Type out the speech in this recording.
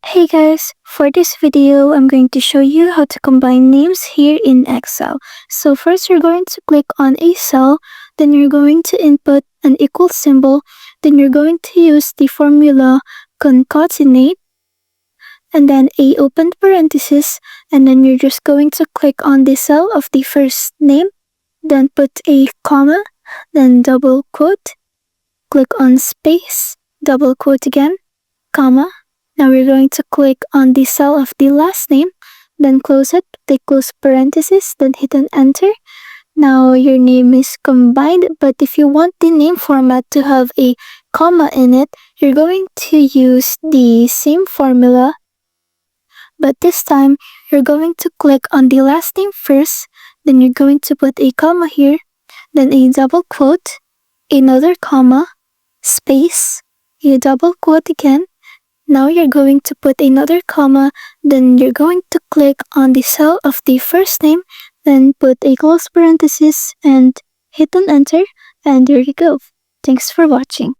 Hey guys, for this video, I'm going to show you how to combine names here in Excel. So first you're going to click on a cell, then you're going to input an equal symbol, then you're going to use the formula concatenate, and then a open parenthesis, and then you're just going to click on the cell of the first name, then put a comma, then double quote, click on space, double quote again, comma. Now we're going to click on the cell of the last name, then close it, take close parenthesis, then hit an enter. Now your name is combined, but if you want the name format to have a comma in it, you're going to use the same formula, but this time you're going to click on the last name first, then you're going to put a comma here, then a double quote, another comma, space, a double quote again. Now you're going to put another comma, then you're going to click on the cell of the first name, then put a close parenthesis and hit an enter, and there you go. Thanks for watching.